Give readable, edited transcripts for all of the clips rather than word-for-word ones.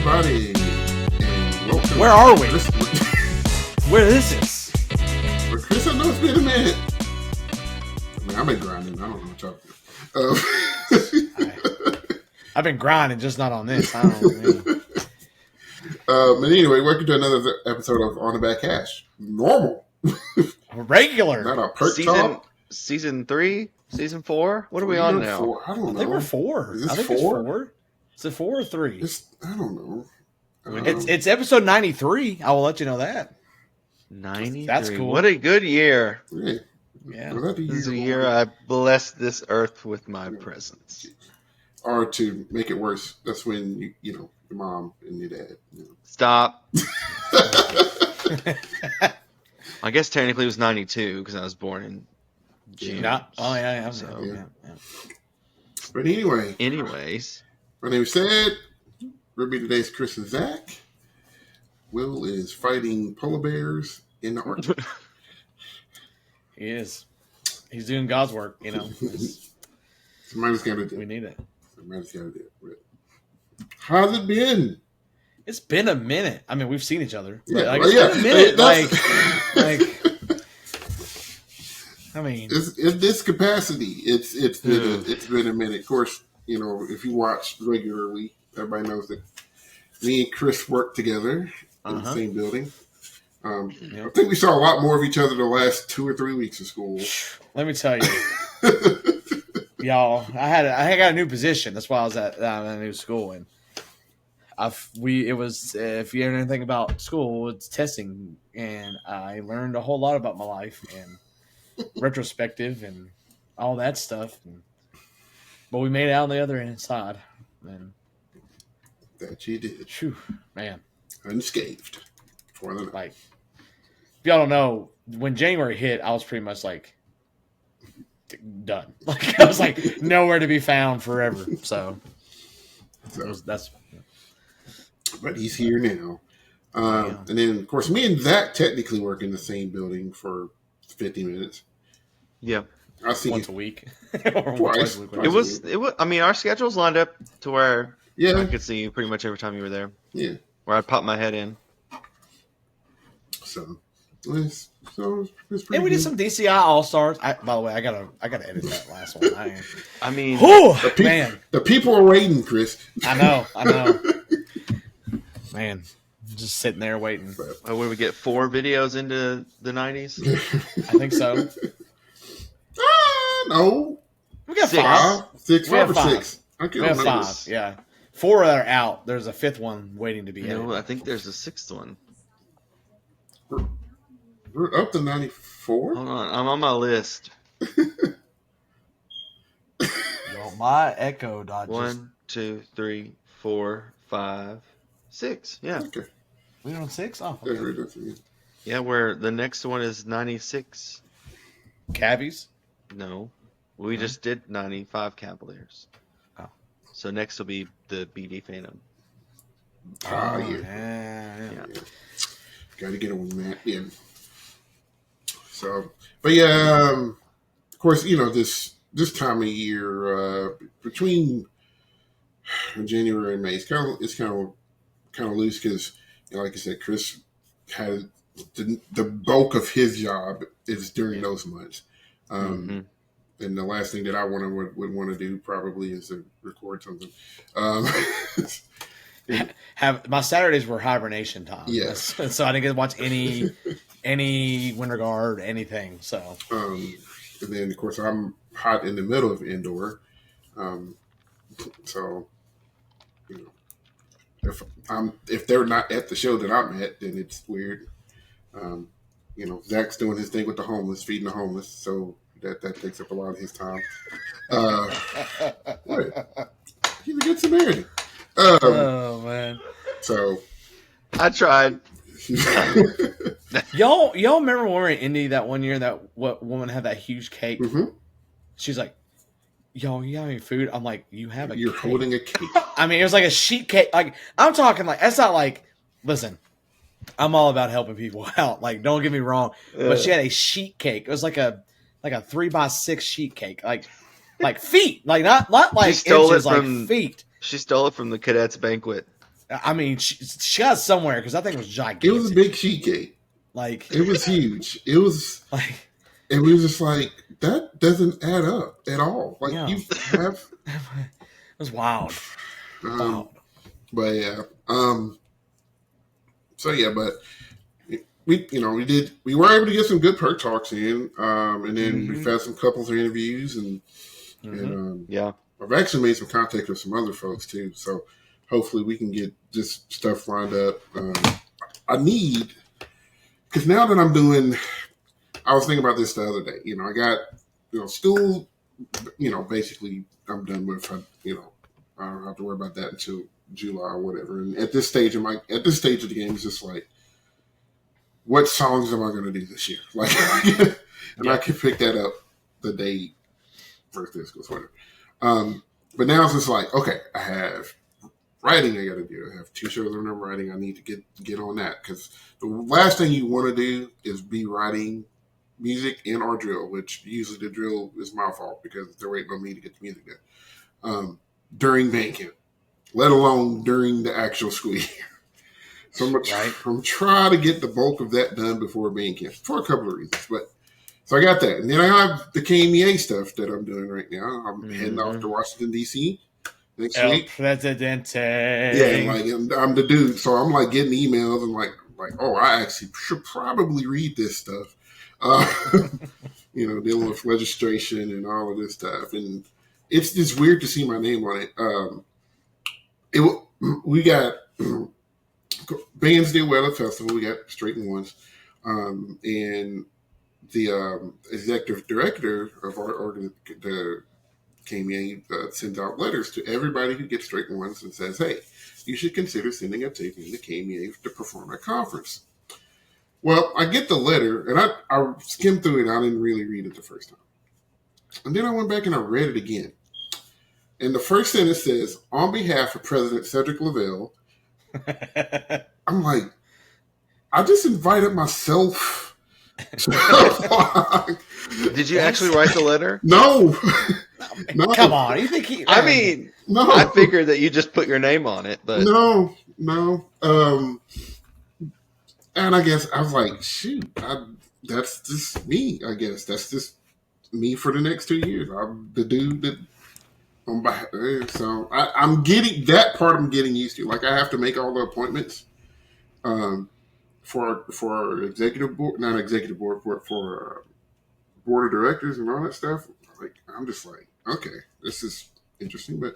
everybody, and welcome. Where are we? Where is this? Well, Chris, I know it's been a minute. I mean, I've been grinding. I don't know what y'all do. I've been grinding, just not on this. I don't know. But anyway, welcome to another episode of On the Back Hash. Normal. Regular. Not a perk talk. Season 3? Season 4? What are we on now? 4? I don't know. I think we're 4. Is this I think 4? it's 4. Is it 4 or 3? I don't know. It's episode 93. I will let you know that. 93. That's cool. What a good year. Yeah. Well, This is a year I blessed this earth with my presence. Or to make it worse, that's when you know your mom and your dad. You know. Stop. I guess technically it was 92 because I was born in June. Yeah. Oh, yeah. So, Yeah. But anyway. Anyways. My name is Sid. With me today is Chris and Zach. Will is fighting polar bears in the Arctic. He is. He's doing God's work, you know. Somebody's got to do it. We need it. Somebody's got to do it. How's it been? It's been a minute. I mean, we've seen each other. Yeah, Like, well, it's been a minute. That's- I mean, in this capacity, it's been a minute. Of course, you know, if you watch regularly, everybody knows that me and Chris work together in the same building. I think we saw a lot more of each other the last 2 or 3 weeks of school. let me tell you, y'all. I got a new position. That's why I was at a new school, and it was if you hear anything about school, it's testing, and I learned a whole lot about my life and retrospective and all that stuff. But we made it out on the other side, and That you did. whew, man. Unscathed. For the Like, if y'all don't know, when January hit, I was pretty much like done. Like, I was like nowhere to be found forever. So that's. But he's here now. And then, of course, me and Zach technically work in the same building for 50 minutes. Yeah. I see Once you a week. twice. It was, I mean, our schedules lined up to where Yeah. I could see you pretty much every time you were there. Yeah. Where I'd pop my head in. So it's pretty And we did good. some DCI All Stars. By the way, I gotta edit that last one. I mean, Man, The people are waiting, Chris. I know. Man, just sitting there waiting. what did we get? 4 videos into the 90s? I think so. No. We got 6. 5. 6, We have 5 or 5. 6. I can't We have remember. 5. Yeah, 4 that are out. There's a 5th one waiting to be edited. No, I think there's a 6th one. We're up to 94. Hold on, I'm on my list. Yo, my Echo dot 1, 2, 3, 4, 5, 6. Yeah. Okay. We on 6? Oh, Yeah, okay. right, that's it. Yeah, where the next one is 96. Cabbies. No. We just did 95 Cavaliers. Oh. So next will be the BD Phantom. Yeah. Yeah. Got to get on that. Yeah. So, but yeah, of course, you know, this time of year, between January and May, it's kind of loose because, you know, like I said, Chris has the bulk of his job is during those months. And the last thing that I would want to do probably is to record something. Have my Saturdays were hibernation time. Yes. So I didn't get to watch any Winter Guard, anything. So And then, of course, I'm hot in the middle of indoor. So, you know, if they're not at the show that I'm at, then it's weird. You know, Zach's doing his thing with the homeless, feeding the homeless, so that takes up a lot of his time. What? He's a good Samaritan. oh man, So I tried. y'all remember when we were in Indy that one year that what woman had that huge cake? Mhm. She's like, "Yo, you have any food?" I'm like, "You have a You're cake." holding a cake. I mean, it was like a sheet cake. Like I'm talking like that's not like. Listen, I'm all about helping people out. Like, don't get me wrong, but she had a sheet cake. It was like a 3x6 sheet cake, like feet, like not like stole inches, it from- like feet. She stole it from the cadets banquet. I mean, she got it somewhere because that thing was gigantic. It was a big sheet cake. Like It was huge. It was like it was just like that doesn't add up at all. Like Yeah. you have it was wild. Wild. but yeah. So yeah, but we were able to get some good perk talks in, and then we've had some couples interviews and Yeah. I've actually made some contact with some other folks too. So hopefully we can get this stuff lined up. I need, because now that I'm doing, I was thinking about this the other day. I got school. Basically I'm done with. I don't have to worry about that until July or whatever. And at this stage of the game, it's just like, what songs am I going to do this year? Like, and I can pick that up the day first day of school, whatever. But now it's just like, okay, I have writing I got to do. I have 2 shows that I'm writing. I need to get on that, because the last thing you want to do is be writing music and or drill, which usually the drill is my fault because they're waiting on me to get the music done during band camp, let alone during the actual school year. So I'm trying to get the bulk of that done before band camp for a couple of reasons. But so I got that, and then I have the KMEA stuff that I'm doing right now. I'm heading off to Washington D.C. next week. Presidente. Yeah, I'm the dude, so I'm like getting emails and like, oh, I actually should probably read this stuff. Dealing with registration and all of this stuff, and it's weird to see my name on it. We got bands did well at the festival. We got straight ones, and the executive director of the KMEA sends out letters to everybody who gets straight ones and says, "Hey, you should consider sending a tape in to KMEA to perform at conference." Well, I get the letter, and I skimmed through it. I didn't really read it the first time. And then I went back and I read it again. And the first sentence says, "On behalf of President Cedric Lavelle," I'm like, I just invited myself. Did you actually write the letter? No. No. Come on. You think he... I mean, no. I figured that you just put your name on it, but No. And I guess I was like, shoot, that's just me, I guess. That's just me for the next 2 years. I'm the dude that I'm by. So I'm getting that part. I'm getting used to. Like, I have to make all the appointments for executive board, not executive board, for board of directors and all that stuff. Like, I'm just like, okay, this is interesting, but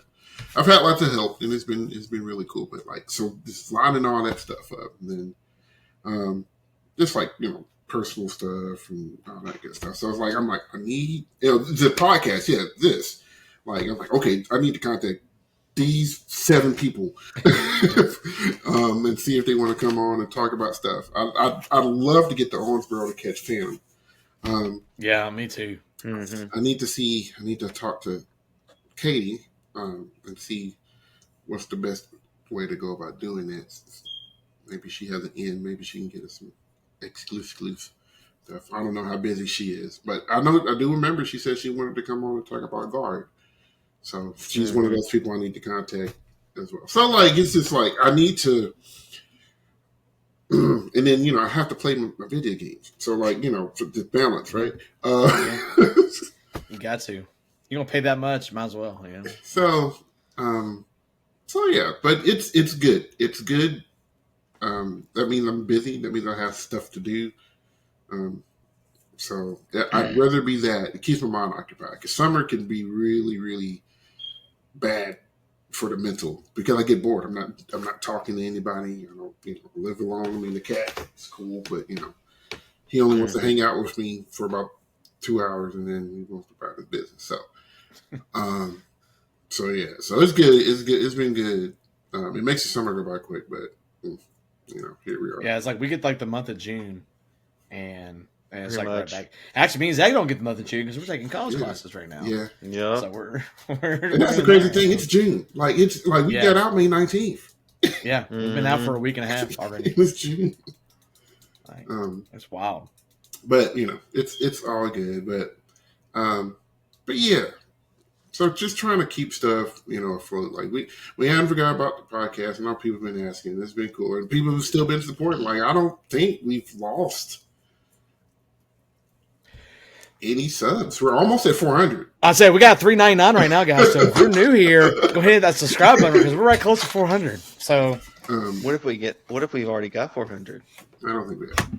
I've had lots of help and it's been really cool. But like, so just lining all that stuff up, and then just like, personal stuff and all that good stuff. So I was like, I need, the podcast. Yeah, this. Like, I'm like, okay, I need to contact these 7 people and see if they want to come on and talk about stuff. I'd love to get the Owensboro to catch Phantom. Yeah, me too. I need to talk to Katie and see what's the best way to go about doing that. Maybe she has an in. Maybe she can get us some exclusive stuff. I don't know how busy she is, but I do remember she said she wanted to come on and talk about guard. So she's one of those people I need to contact as well. So like, it's just like, I need to, and then, I have to play my video games. So like, for the balance, right? You got to. You're going to pay that much, might as well. Yeah. So yeah, but it's good. It's good. That means I'm busy. That means I have stuff to do. So I'd rather be that. It keeps my mind occupied. Because summer can be really, really bad for the mental, because I get bored. I'm not talking to anybody. I don't live alone. I mean, the cat is cool, but he only wants to hang out with me for about 2 hours, and then he wants to about his business. So, so yeah, so it's good. It's good. It's been good. It makes the summer go by quick, but here we are. Yeah, it's like we get like the month of June, and it's Pretty like much. right back. Actually, means they don't get the month of June because we're taking college classes right now. Yeah. So we're And that's the crazy thing. It's June. Like, it's like we got out May 19th. Yeah, we've been out for a week and a half already. It was June. Like, it's wild. But it's all good. But yeah. So just trying to keep stuff, afloat. Like we haven't forgot about the podcast. And all people have been asking. It's been cool, and people have still been supporting. Like I don't think we've lost any subs. We're almost at 400. I say we got 399 right now, guys. So if you're new here, go ahead and hit that subscribe button because we're right close to 400. So what if we've already got 400? I don't think we have.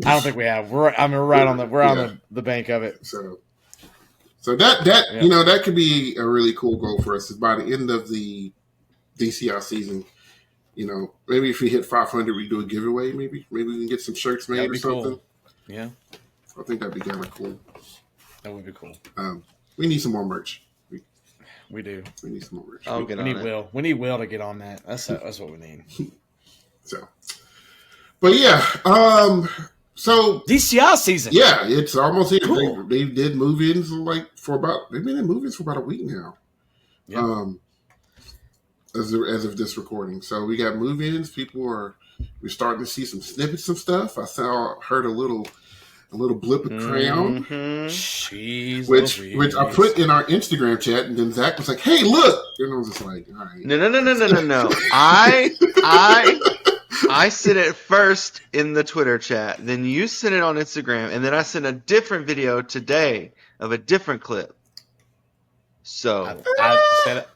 I don't think we have. We're right on the bank of it. So that that could be a really cool goal for us. Is by the end of the DCI season, maybe if we hit 500, we do a giveaway. Maybe we can get some shirts made or something. Cool. Yeah, I think that'd be kind of cool. That would be cool. We need some more merch. We do. We need some more merch. I'll get on it. Will. We need Will to get on that. That's what we need. So, but yeah. So DCI season. Yeah, it's almost here. Cool. They did move-ins they've been in move-ins for about a week now. Yeah. As of this recording. So we got move-ins. We're starting to see some snippets of stuff. Heard a little blip of Crown. Jeez, which I put in our Instagram chat, and then Zach was like, "Hey, look!" And I was just like, "All right." No. I sent it first in the Twitter chat, then you sent it on Instagram, and then I sent a different video today of a different clip. So I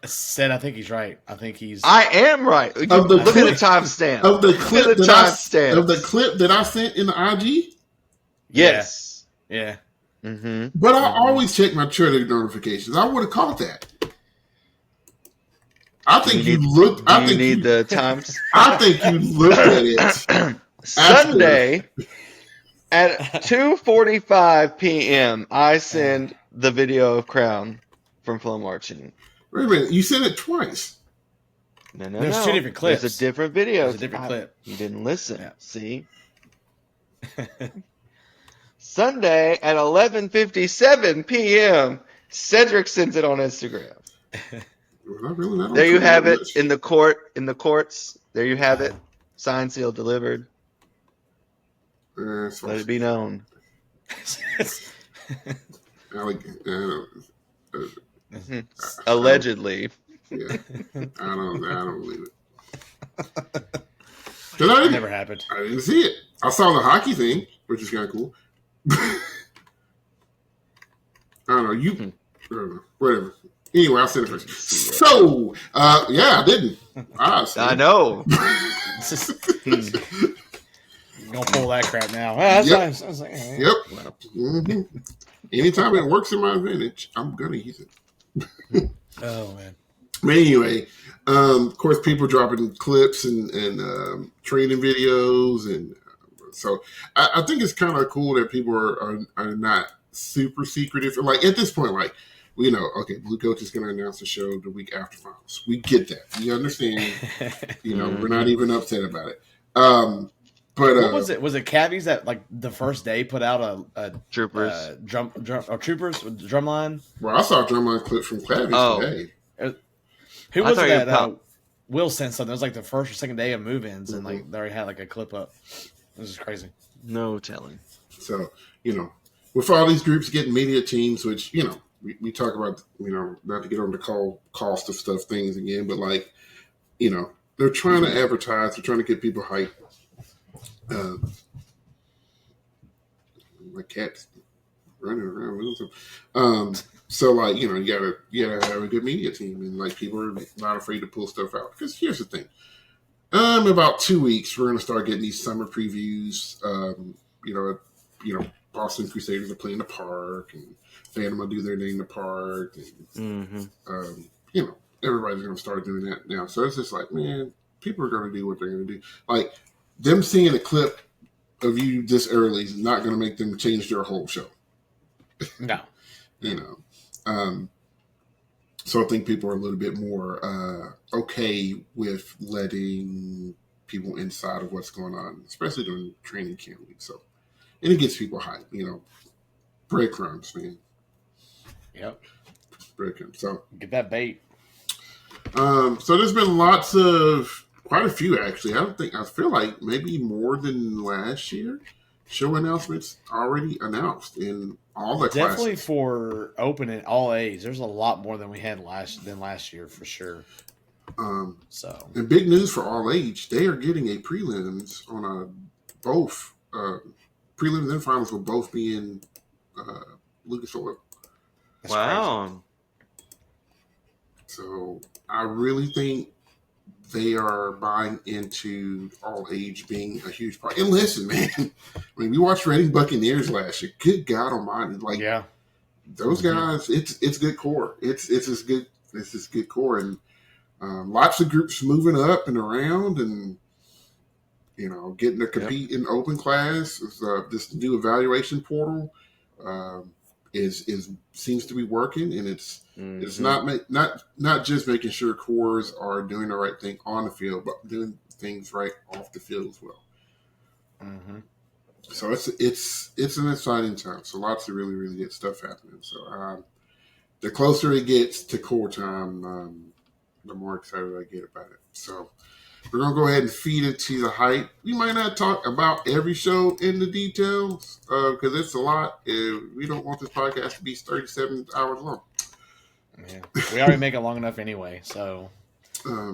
said I think he's right. I am right. Look at the timestamp. Of the clip timestamp. Of the clip that I sent in the IG? Yes. Yeah. Mm-hmm. But I always check my Twitter notifications. I would have caught that. I think you looked. I think you need the times. I think you looked at it Sunday at 2:45 p.m. I send the video of Crown from Flow Marching. Wait a minute, you sent it twice. No. There's two different clips. There's a different video. There's a different clip. You didn't listen. Yeah. See. Sunday at 11:57 p.m. Cedric sends it on Instagram. There you have it in the courts. There you have it. Signed, sealed, delivered. Let it be known. Allegedly. Yeah, I don't believe it. It never happened. I didn't see it. I saw the hockey thing, which is kind of cool. I don't know. I don't know. Whatever. Anyway, I'll say it first. So, I didn't. I know. Don't pull that crap now. That's yep. Nice. I was like, Yep. Mm-hmm. Anytime it works in my advantage, I'm gonna use it. Oh man. But anyway, of course, people dropping clips and training videos, and so I think it's kind of cool that people are not super secretive. Like at this point, like. We know, okay, Blue Coach is going to announce the show the week after finals. We get that. We understand. We're not even upset about it. But what was it? Was it Cavies that like the first day put out a Troopers Troopers with the drumline? Well, I saw a drumline clip from Cavies today. Who was it that Will sent something? It was like the first or second day of move-ins, and like they already had like a clip up. This is crazy. No telling. So with all these groups getting media teams, which we talk about, not to get on the cost of stuff things again, but like, they're trying to advertise, they're trying to get people hyped. My cat's running around. So like, you gotta have a good media team, and like people are not afraid to pull stuff out. Because here's the thing. In about 2 weeks, we're gonna start getting these summer previews. Boston Crusaders are playing the park, and Phantom will do their name in the park, and everybody's going to start doing that now. So it's just like, man, people are going to do what they're going to do. Like them seeing a clip of you this early is not going to make them change their whole show. No, So I think people are a little bit more okay with letting people inside of what's going on, especially during training camp week. So, and it gets people hyped, breadcrumbs, man. Yep. Breadcrumbs. So get that bait. So there's been quite a few actually. I feel like maybe more than last year. Show announcements already announced, and all the Definitely classes. for open and all A's. There's a lot more than we had last year for sure. So And big news for all age, they are getting a prelims on both prelims and finals will both be in Lucas Oil. that's Wow. crazy. So I really think they are buying into all age being a huge part. And listen, man, I mean, we watched Reading Buccaneers last year. Good God Almighty, like those guys, it's good core. It's as good. It's this good core, and lots of groups moving up and around, and getting to compete in open class. This new evaluation portal is seems to be working, and it's not just making sure cores are doing the right thing on the field, but doing things right off the field as well. Mm-hmm. So it's an exciting time. So lots of really really good stuff happening. So the closer it gets to core time, the more excited I get about it. So we're going to go ahead and feed it to the hype. We might not talk about every show in the details because it's a lot. We don't want this podcast to be 37 hours long. Yeah. We already make it long enough anyway, so. But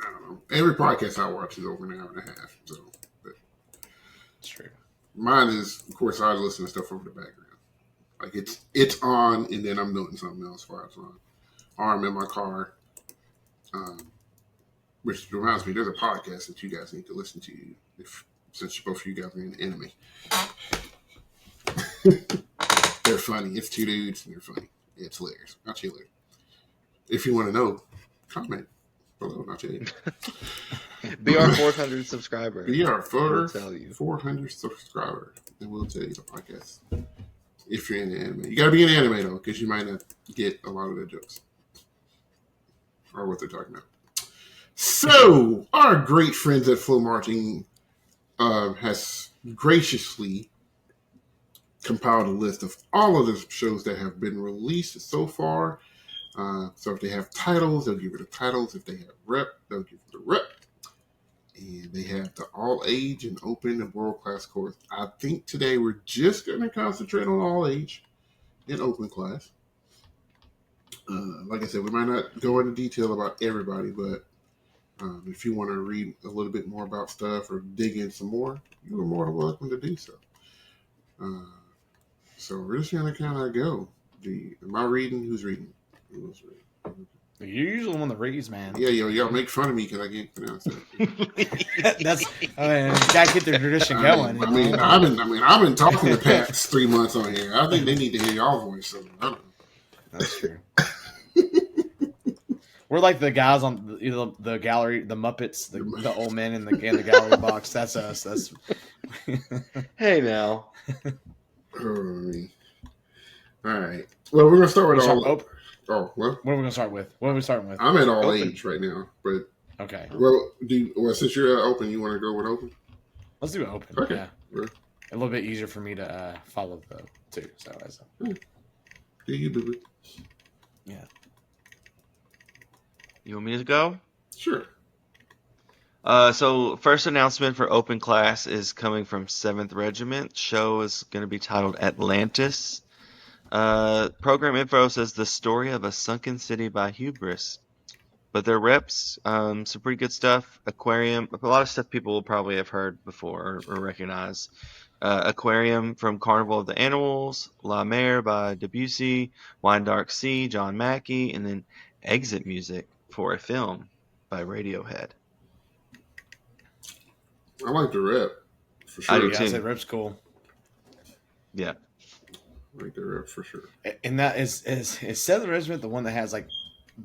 I don't know. Every podcast I watch is over an hour and a half. So, but it's true. Mine is, of course, I listen to stuff over the background. Like it's on, and then I'm doing something else while it's on. Or I'm in my car. Which reminds me, there's a podcast that you guys need to listen to since both of you guys are in anime. They're funny. It's two dudes and they're funny. It's hilarious. I'll tell you later. If you want to know, comment below and I'll tell you. Be our 400 subscriber. Be our We'll tell you. 400 subscriber, and we'll tell you the podcast. If you're into anime, you gotta be in anime though, because you might not get a lot of the jokes or what they're talking about. So, our great friends at Flow Marching has graciously compiled a list of all of the shows that have been released so far. So, if they have titles, they'll give it the titles. If they have rep, they'll give it the rep. And they have the all age and open and world class course. I think today we're just going to concentrate on all age and open class. Like I said, we might not go into detail about everybody, but if you want to read a little bit more about stuff or dig in some more, you're more than welcome to do so. So we're just going to kind of go. Am I reading? Who's reading? Who's reading? You're usually the one that reads, man. Yeah, y'all make fun of me because I can't pronounce it. That's gotta get their tradition going. I've been talking the past 3 months on here. I think they need to hear y'all voice. So I don't know. That's true. We're like the guys on the gallery, the Muppets, the old men in the gallery box. That's us. That's. Hey now. All right. Well, we're gonna start with all. Oh, well. What are we gonna start with? What are we starting with? I'm at all age right now, but okay. Well, since you're open, you want to go with open? Let's do open. Okay. Yeah. A little bit easier for me to follow the two. So. Do you, boo? Yeah. You want me to go? Sure. So first announcement for open class is coming from 7th Regiment. Show is going to be titled Atlantis. Program info says the story of a sunken city by hubris. But their reps, some pretty good stuff. Aquarium, a lot of stuff people will probably have heard before or recognize. Aquarium from Carnival of the Animals, La Mer by Debussy, Wine Dark Sea, John Mackey, and then Exit Music for a Film by Radiohead. I like the rep, for sure. I do too. too. I said rep's cool. Yeah. I like the rep for sure. And that is 7th Regiment the one that has like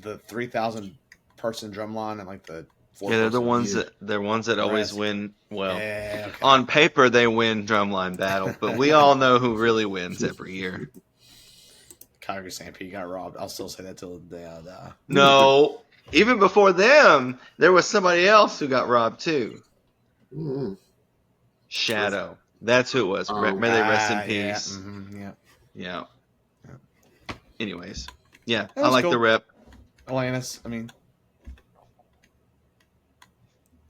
the 3,000 person drum line and like the 4 they're the ones that always win. Well, okay. On paper they win drumline battle, but we all know who really wins every year. Calgary Stampede got robbed. I'll still say that till the day I die. No, even before them, there was somebody else who got robbed too. Mm-hmm. Shadow. That's who it was. May they rest in peace. Yeah. Mm-hmm. Yeah. Anyways, yeah, I like the rep. Atlantis. I mean,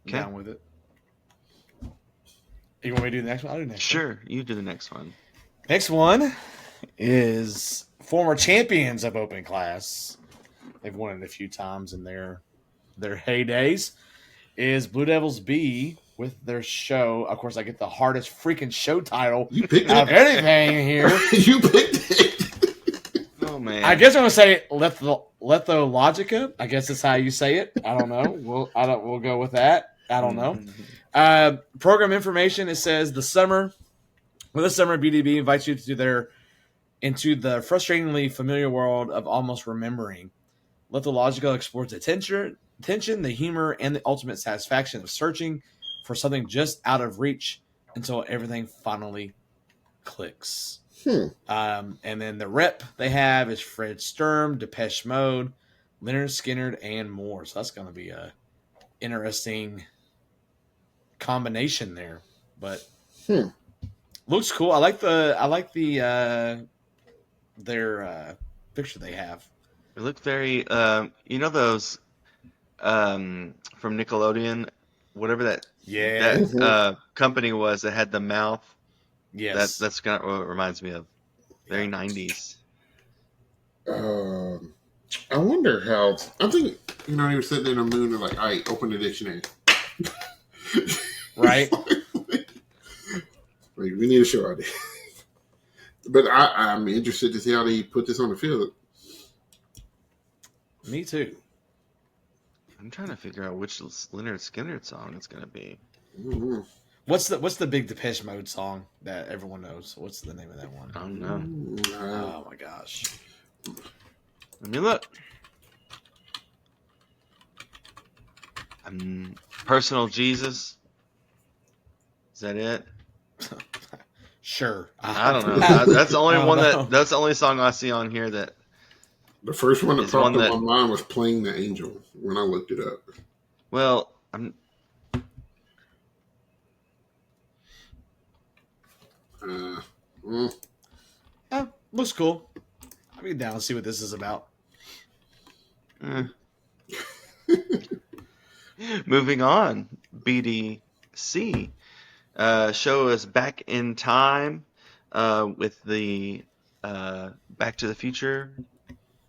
okay. down with it. You want me to do the next one? I'll do the next one. Sure, you do the next one. Next one is former champions of open class. They've won it a few times in their heydays. Is Blue Devils B with their show. Of course, I get the hardest freaking show title You picked of anything here. You picked it. Oh man! I guess I'm gonna say Lethologica. I guess that's how you say it. I don't know. We'll go with that. I don't know. Program information. It says this summer, BDB invites you to into the frustratingly familiar world of almost remembering. Lethologica explores the tension, the humor, and the ultimate satisfaction of searching for something just out of reach until everything finally clicks. And then the rep they have is Fred Sturm, Depeche Mode, Leonard Skinner, and more. So that's going to be a interesting combination there. But looks cool. I like the their picture they have. It looked very, those from Nickelodeon, whatever that company was that had the mouth. Yes, that's kind of what it reminds me of. Very 90s. I wonder how. I think he was sitting in the moon and like, all right, open the dictionary. Right. like, we need a show idea. But I'm interested to see how they put this on the field. Me too. I'm trying to figure out which Leonard Skinner song it's going to be. Mm-hmm. What's the big Depeche Mode song that everyone knows? What's the name of that one? I don't know. Oh my gosh. Let me look. Personal Jesus. Is that it? Sure. I don't know. That's the only one that's the only song I see on here that. The first one that popped up on mine was Playing the Angel when I looked it up. Well, looks cool. I'll be down to see what this is about. Moving on, BDC show us Back in Time with the Back to the Future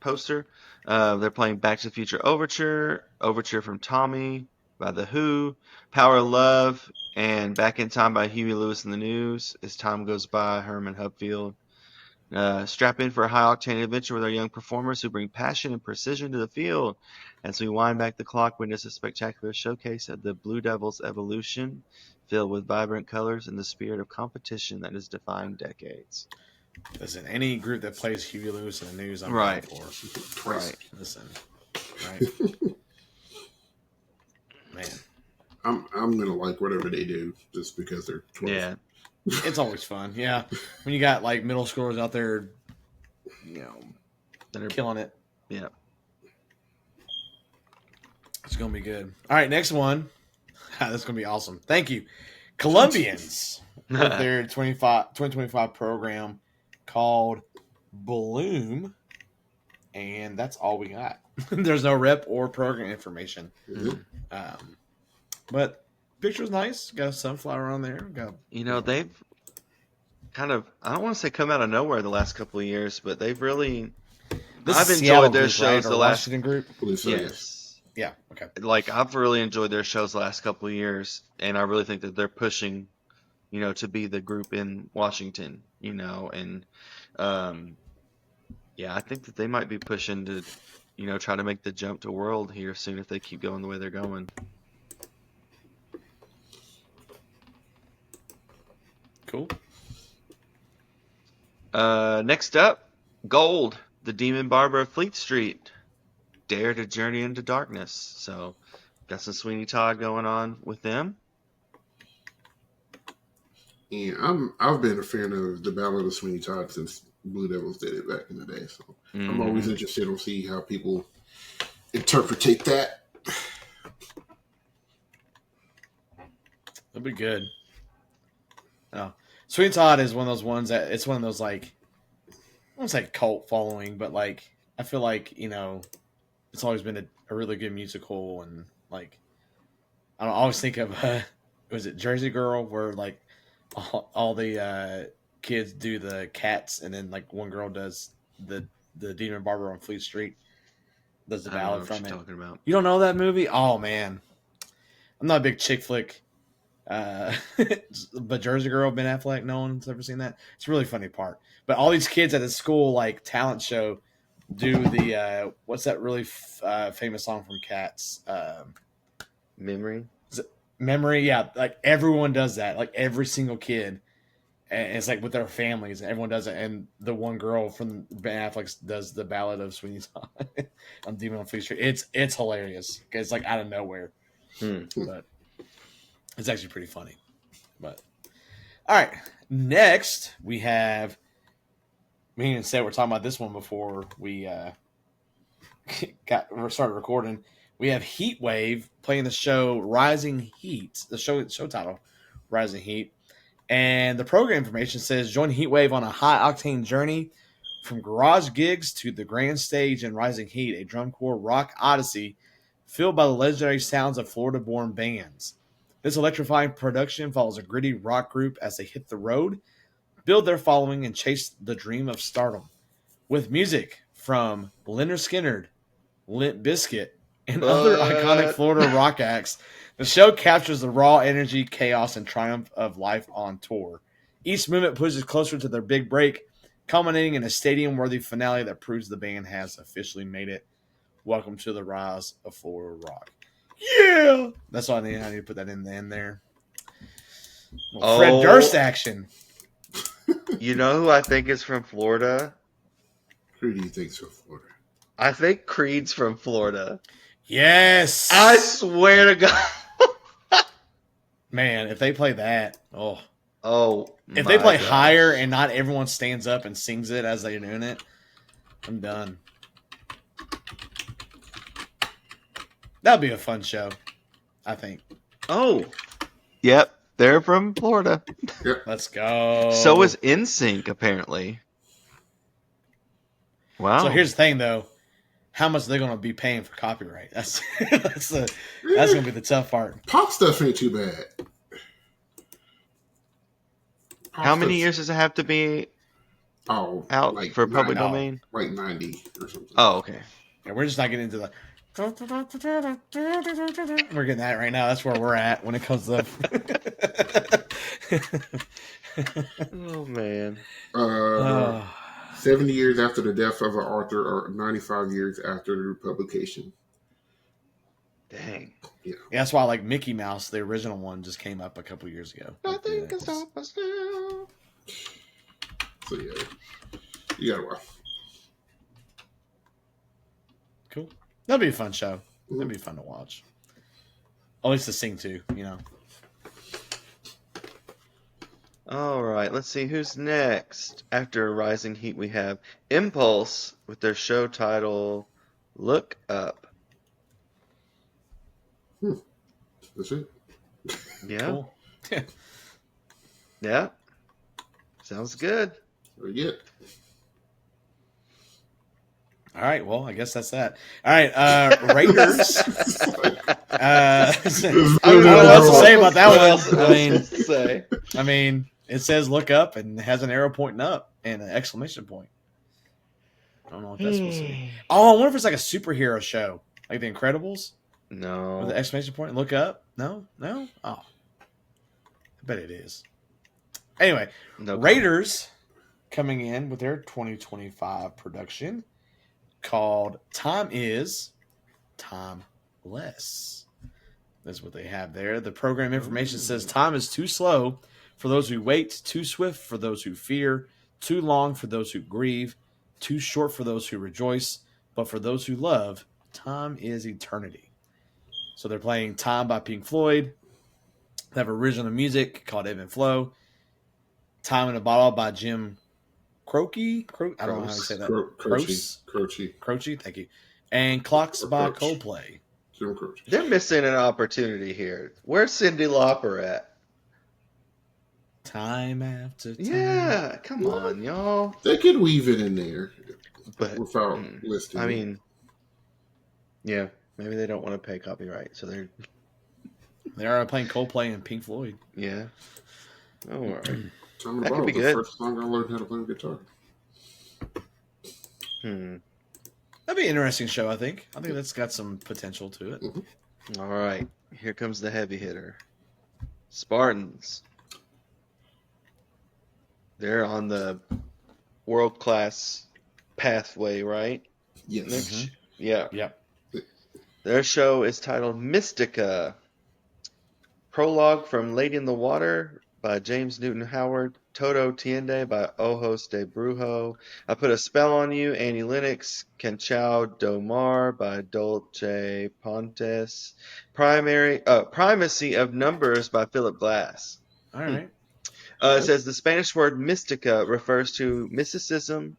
poster. They're playing Back to the Future Overture from Tommy by The Who, Power of Love, and Back in Time by Huey Lewis and the News. As time goes by, Herman Hupfield. Strap in for a high-octane adventure with our young performers who bring passion and precision to the field. As we wind back the clock, witness a spectacular showcase of the Blue Devils' evolution, filled with vibrant colors and the spirit of competition that has defined decades. Listen, any group that plays Huey Lewis and the News, I'm right for. Right. Listen, right. Man, I'm gonna like whatever they do just because they're 12. Yeah. It's always fun. Yeah, when you got like middle schoolers out there, that are killing it. Yeah, it's gonna be good. All right, next one. That's gonna be awesome. Thank you, Colombians, with their 2025 program called Bloom, and that's all we got. There's no rep or program information. Mm-hmm. But picture's nice. Got a sunflower on there. They've kind of, I don't want to say come out of nowhere the last couple of years, but they've really. I've enjoyed their shows the last Washington group. Yes. Yeah. Okay. Like I've really enjoyed their shows the last couple of years, and I really think that they're pushing, to be the group in Washington. And I think that they might be pushing to, try to make the jump to world here soon if they keep going the way they're going. Cool. Next up, Gold, the Demon Barber of Fleet Street. Dare to journey into darkness. So, got some Sweeney Todd going on with them. Yeah, I've been a fan of the Ballad of Sweeney Todd since Blue Devils did it back in the day. So I'm always interested to see how people interpretate that. That'll be good. Oh, Sweeney Todd is one of those ones that it's one of those like, I won't say cult following, but like I feel like it's always been a really good musical, and like I always think of was it Jersey Girl, where like all the kids do the cats, and then like one girl does the Demon Barber on Fleet Street. Does the I don't know ballad what from you're it. talking about. You don't know that movie? Oh man, I'm not a big chick flick. But Jersey Girl, Ben Affleck, no one's ever seen that. It's a really funny part. But all these kids at the school like talent show do the what's that really famous song from Cats? Memory. Memory. Yeah, like everyone does that. Like every single kid. And it's like with their families, everyone does it. And the one girl from Ben Affleck does the Ballad of Sweeney Todd on Demon on Fleet Street. It's hilarious. It's like out of nowhere, but it's actually pretty funny. But all right, next we have. Me and said we're talking about this one before we started recording. We have Heat Wave playing the show Rising Heat. The show title, Rising Heat. And the program information says join Heatwave on a high octane journey from garage gigs to the grand stage in Rising Heat, a drum corps rock odyssey filled by the legendary sounds of Florida-born bands. This electrifying production follows a gritty rock group as they hit the road, build their following, and chase the dream of stardom. With music from Lynyrd Skynyrd, Limp Bizkit, and other iconic Florida rock acts, the show captures the raw energy, chaos, and triumph of life on tour. Each movement pushes closer to their big break, culminating in a stadium-worthy finale that proves the band has officially made it. Welcome to the rise of Florida rock. Yeah! That's all I need. I need to put that in there. Fred Durst action. You know who I think is from Florida? Who do you think's from Florida? I think Creed's from Florida. Yes! I swear to God. Man, if they play that, if they play higher and not everyone stands up and sings it as they're doing it, I'm done. That'd be a fun show, I think. Oh, yep, they're from Florida. Yep. Let's go. So is NSYNC, apparently. Wow. So here's the thing, though. How much are they going to be paying for copyright? That's going to be the tough part. Pop stuff ain't too bad. How many years does it have to be out like for public domain? Like 90 or something. Oh, okay. Yeah, we're just not getting into the... We're getting that right now. That's where we're at when it comes to... Oh, man. 70 years after the death of an author or 95 years after the publication. Dang. Yeah. That's why, like, Mickey Mouse, the original one, just came up a couple years ago. Nothing can stop us now. So, yeah. You got a while. Cool. That'd be a fun show. That'd be fun to watch. At least to sing to, you know. All right, let's see who's next. After Rising Heat, we have Impulse with their show title Look Up. That's it. Yeah. Cool. Yeah. Sounds good. Yeah. All right, well, I guess that's that. All right, Raiders. I don't know what else to say about that one. I mean, it says look up and has an arrow pointing up and an exclamation point. I don't know what that's supposed to be. Oh, I wonder if it's like a superhero show, like The Incredibles. No. With the exclamation point, look up. No. Oh, I bet it is. Anyway, Raiders coming in with their 2025 production called Time Is Timeless. That's what they have there. The program information says time is too slow for those who wait, too swift for those who fear, too long for those who grieve, too short for those who rejoice, but for those who love, time is eternity. So they're playing Time by Pink Floyd. They have original music called Ebb and Flow. Time in a Bottle by Jim Croce. I don't know how you say that. Croce. Thank you. And Clocks by Coldplay. They're missing an opportunity here. Where's Cyndi Lauper at? Time after time. Yeah, come on, y'all. They could weave it in there, but without listing. I mean, yeah, maybe they don't want to pay copyright, so they're playing Coldplay and Pink Floyd. Yeah. All right. Time That to could be the good. first song I learned how to play guitar. That'd be an interesting show, I think. I think that's got some potential to it. Mm-hmm. All right. Here comes the heavy hitter. Spartans. They're on the world-class pathway, right? Yes. Yeah. Yep. Their show is titled Mystica. Prologue from Lady in the Water by James Newton Howard. Todo Tiende by Ojos de Brujo. I Put a Spell on You, Annie Lennox. Canchao do Mar by Dolce Pontes. Primacy of Numbers by Philip Glass. All right. It says the Spanish word mystica refers to mysticism,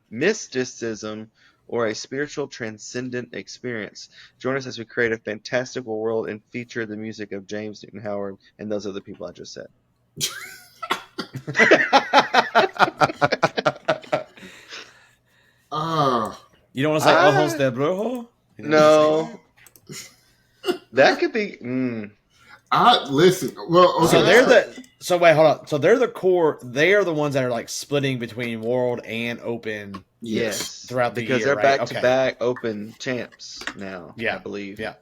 or a spiritual transcendent experience. Join us as we create a fantastical world and feature the music of James Newton Howard and those other people I just said. You don't want to say Ojos de Brujo? No. That could be. Listen. Well, okay. So wait, hold on. So they're the core. They are the ones that are like splitting between world and open. Yes. Throughout the year, because they're right? back to back open champs now. Yeah, I believe. Yeah.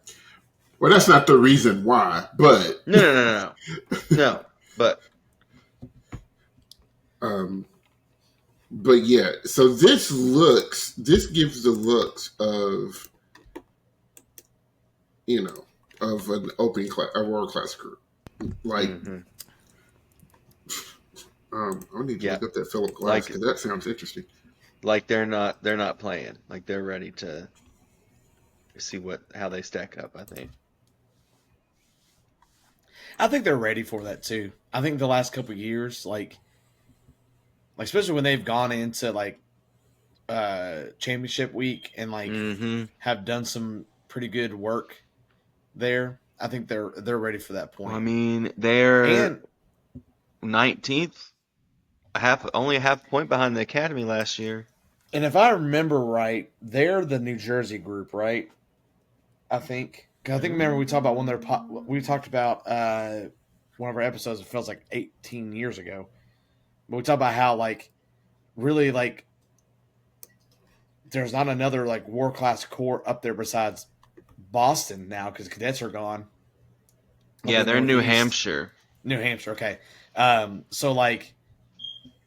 Well, that's not the reason why, but no, but. But yeah, so this gives the looks of, of an a world class group. Like, I need to look up that Philip Glass because that sounds interesting. Like they're not playing. Like they're ready to see how they stack up. I think they're ready for that too. I think the last couple of years, like especially when they've gone into like championship week and like have done some pretty good work there. I think they're ready for that point. I mean, they're 19th, only a half point behind the Academy last year. And if I remember right, they're the New Jersey group, right? I think. Remember we talked about we talked about one of our episodes. It feels like 18 years ago, but we talked about how like really like there's not another like world class court up there besides Boston now because cadets are gone. Yeah, they're in New Hampshire. New Hampshire, okay. So like,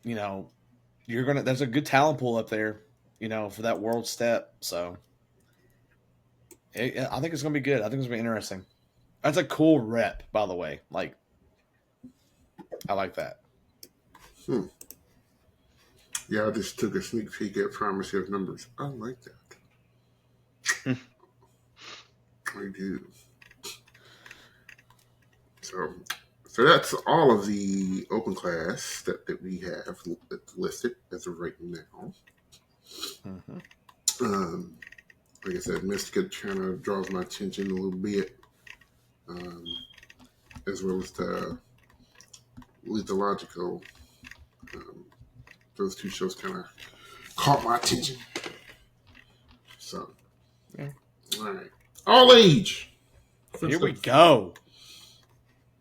there's a good talent pool up there, for that world step. So I think it's gonna be good. I think it's gonna be interesting. That's a cool rep, by the way. Like, I like that. Yeah, I just took a sneak peek at Primacy of Numbers. I like that. I do. So that's all of the open class that we have listed as of right now. Like I said, Mystica kind of draws my attention a little bit, as well as the Lethological. Those two shows kind of caught my attention. So, all right, all age. Here we go.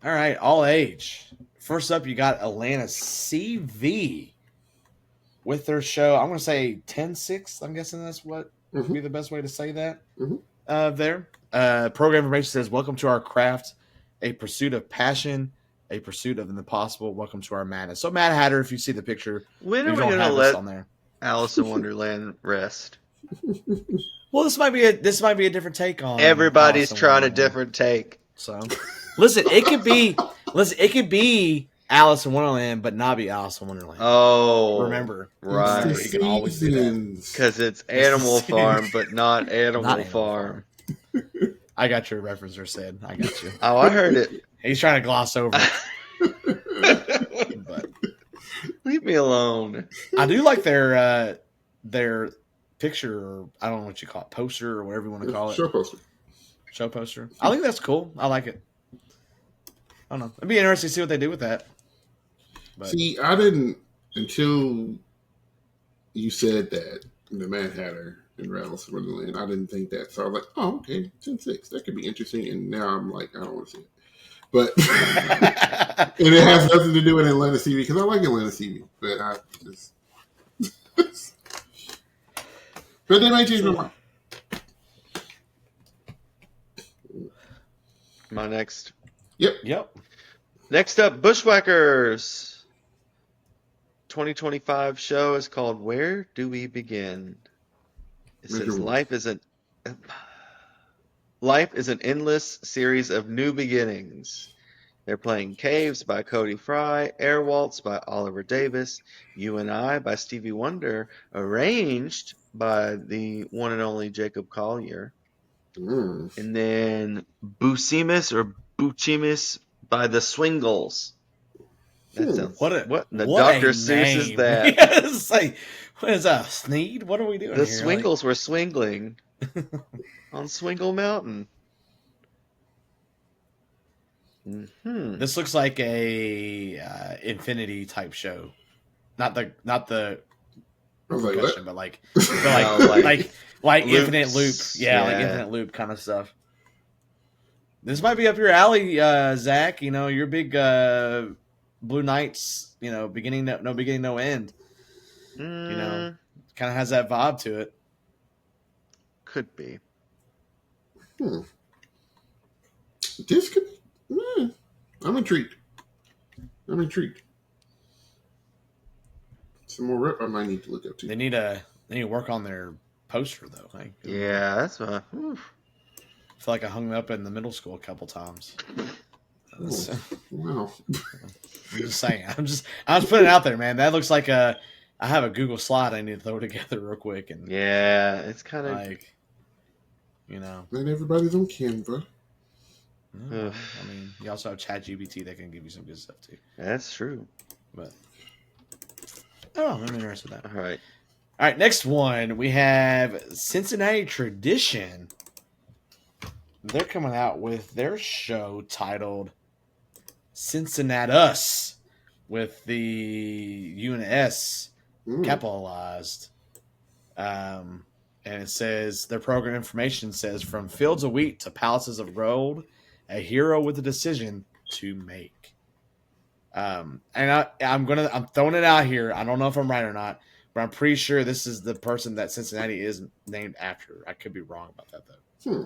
All right, all age. First up, you got Atlanta CV with their show. I'm going to say 10-6. I'm guessing that's what would be the best way to say that. There. Program information says, welcome to our craft, a pursuit of passion, a pursuit of the impossible. Welcome to our madness. So, Mad Hatter, if you see the picture, when are we going to let on there. Alice in Wonderland rest? Well, this might be a different take on. Everybody's trying a different take. So, listen, it could be Alice in Wonderland, but not be Alice in Wonderland. Oh, remember, right? You can always do that because it's Animal Farm, but not Animal Farm. I got your reference, there, Sid. I got you. Oh, I heard it. He's trying to gloss over it. But leave me alone. I do like their picture, or I don't know what you call it, poster or whatever you want to call it. Show poster. I think that's cool. I like it. I don't know. It'd be interesting to see what they do with that. But. See, I didn't until you said that the Mad Hatter and Alice in Wonderland. I didn't think that, so I was like, "Oh, okay, 10-6. That could be interesting." And now I'm like, I don't want to see it. But and it has nothing to do with Atlanta TV because I like Atlanta TV, but I just but they might change my mind. My next. Yep. Next up, Bushwhackers. 2025 show is called Where Do We Begin? It says life is an endless series of new beginnings. They're playing Caves by Cody Fry, Air Waltz by Oliver Davis, You and I by Stevie Wonder, arranged by the one and only Jacob Collier. And then Bucimus or Bucimus by the Swingles. That sounds what Dr. Seuss is that? Yes, like, what is that? Sneed? What are we doing The here? Swingles were swingling on Swingle Mountain. Mm-hmm. This looks like a Infinity type show, not the question, but like Infinite Loop, like Infinite Loop kind of stuff. This might be up your alley, Zach. You know, your big Blue Knights. You know, beginning no end. You know, kind of has that vibe to it. Could be. This could. I'm intrigued. Some more rep I might need to look up too. They need to work on their poster though. Like, yeah, that's my. I feel like I hung up in the middle school a couple times. Wow. I'm just saying. I was putting it out there, man. That looks like I have a Google slide I need to throw together real quick, and yeah, it's kind of like, you know, not everybody's on Canva. I mean, you also have ChatGPT that can give you some good stuff too. That's true. But I'm interested in that. All right. Next one we have Cincinnati Tradition. They're coming out with their show titled Cincinnatus, with the U and S capitalized. And it says their program information says, from fields of wheat to palaces of gold, a hero with a decision to make. And I'm throwing it out here. I don't know if I'm right or not, but I'm pretty sure this is the person that Cincinnati is named after. I could be wrong about that though.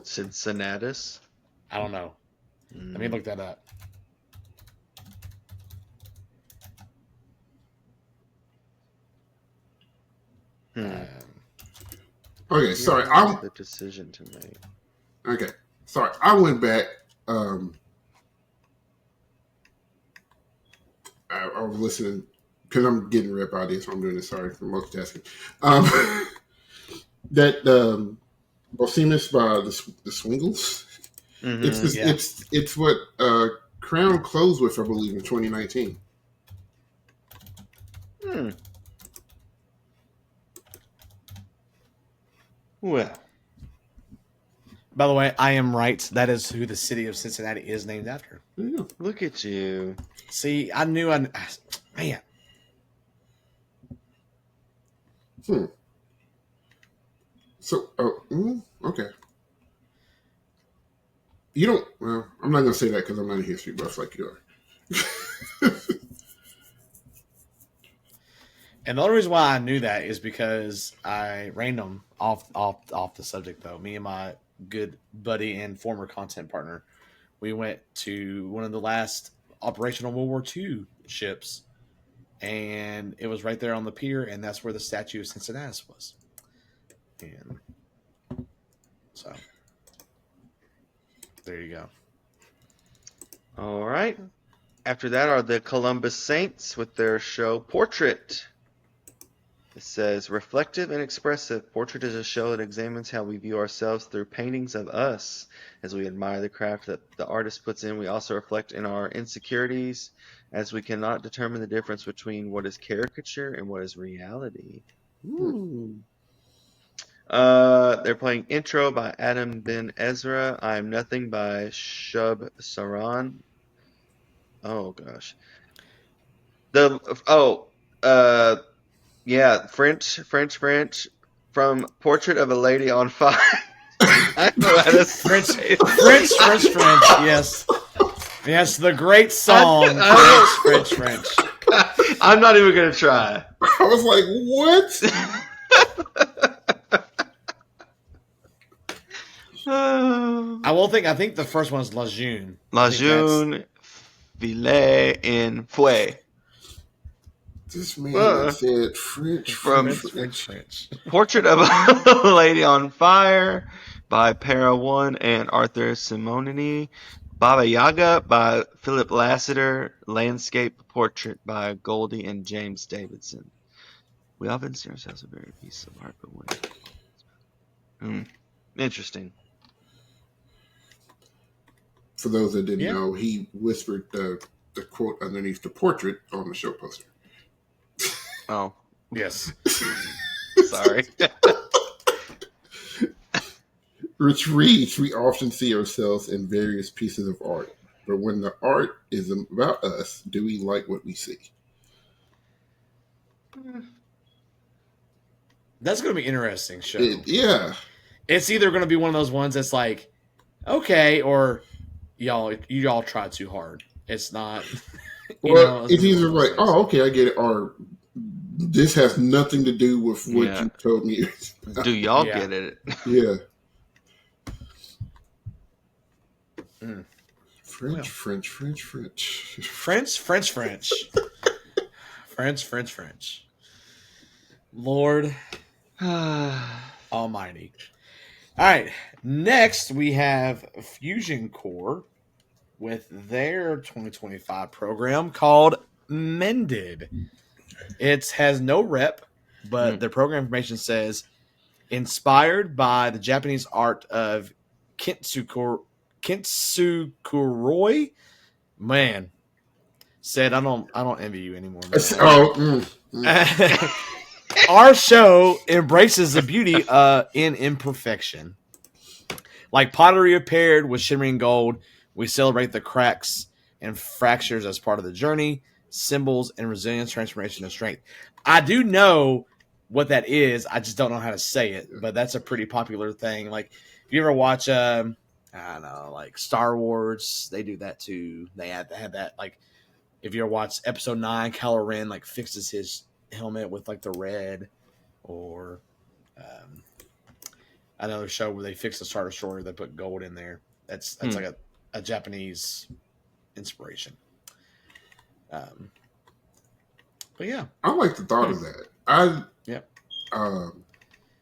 Cincinnatus? I don't know. Let me look that up. Okay, sorry. The decision to make. Okay, sorry. I went back. I was listening because I'm getting rep ideas, so I'm doing this. Sorry for multitasking. That Bolsemus by the Swingles. Mm-hmm. It's what Crown closed with, I believe, in 2019. Well, by the way, I am right. That is who the city of Cincinnati is named after. Yeah. Look at you. See, I knew. Man. So, okay. You don't. Well, I'm not going to say that because I'm not a history buff like you are. And the only reason why I knew that is because I random off the subject though. Me and my good buddy and former content partner, we went to one of the last operational World War II ships, and it was right there on the pier, and that's where the statue of Cincinnatus was. And so there you go. All right. After that are the Columbus Saints with their show Portrait. It says, reflective and expressive, Portrait is a show that examines how we view ourselves through paintings of us. As we admire the craft that the artist puts in, we also reflect in our insecurities, as we cannot determine the difference between what is caricature and what is reality. Ooh. They're playing Intro by Adam Ben Ezra, I Am Nothing by Shub Saran. Oh, gosh. Yeah, French, from Portrait of a Lady on Fire. I know how to French, yes. Yes, the great song French. I'm not even gonna try. I was like, what? I think the first one is La June. La June, filet in fouet. This man said French. Portrait of a Lady on Fire by Para One and Arthur Simonini. Baba Yaga by Philip Lassiter. Landscape Portrait by Goldie and James Davidson. We often see ourselves a very piece of art, but when interesting. For those that didn't know, he whispered the quote underneath the portrait on the show poster. Oh. Yes. Sorry. Which reads, we often see ourselves in various pieces of art, but when the art is about us, do we like what we see? That's going to be interesting show. Yeah. It's either going to be one of those ones that's like, okay, or y'all try too hard. It's not. It's either like, oh, okay, I get it, or this has nothing to do with what you told me. Do y'all get it? Yeah. French. Lord Almighty. All right. Next, we have Fusion Core with their 2025 program called Mended. It has no rep, but their program information says inspired by the Japanese art of Kintsukuroi. Man, said I don't envy you anymore. Our show embraces the beauty in imperfection. Like pottery repaired with shimmering gold, we celebrate the cracks and fractures as part of the journey, symbols and resilience, transformation, and strength. I do know what that is. I just don't know how to say it, but that's a pretty popular thing. Like, if you ever watch, I don't know, like Star Wars, they do that too. They have that. Like, if you ever watch Episode 9, Kylo Ren like fixes his helmet with like the red, or another show where they fix the Star Destroyer, they put gold in there. That's like a Japanese inspiration. But yeah, I like the thought of that.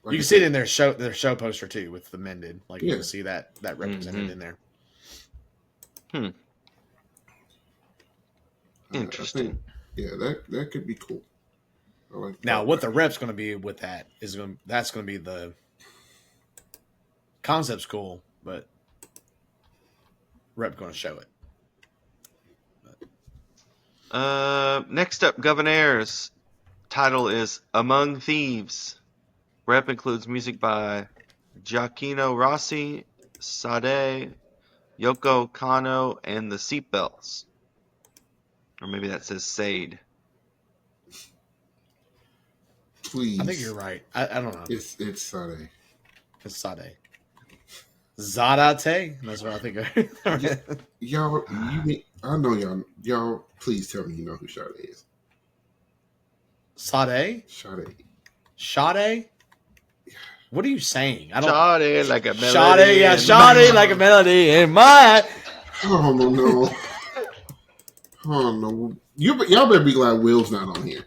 Like you can see it in their show poster too with the Mended. Like you can see that represented in there. Interesting. That could be cool. I like now, what the rep's going to be with that that's going to be the concept's cool, but rep going to show it. Next up, Governor's title is Among Thieves. Rep includes music by Giacchino Rossi, Sade, Yoko Kano, and the Seatbelts. Or maybe that says Sade. Please. I think you're right. I don't know. It's Sade. It's Sade. Zadate? That's what I think. Y'all, I know y'all. Please tell me you know who Sade is. Sade? Sade? What are you saying? I don't. Sade like a melody. Sade like a melody in my. Oh no! Oh no! Y'all better be glad Will's not on here.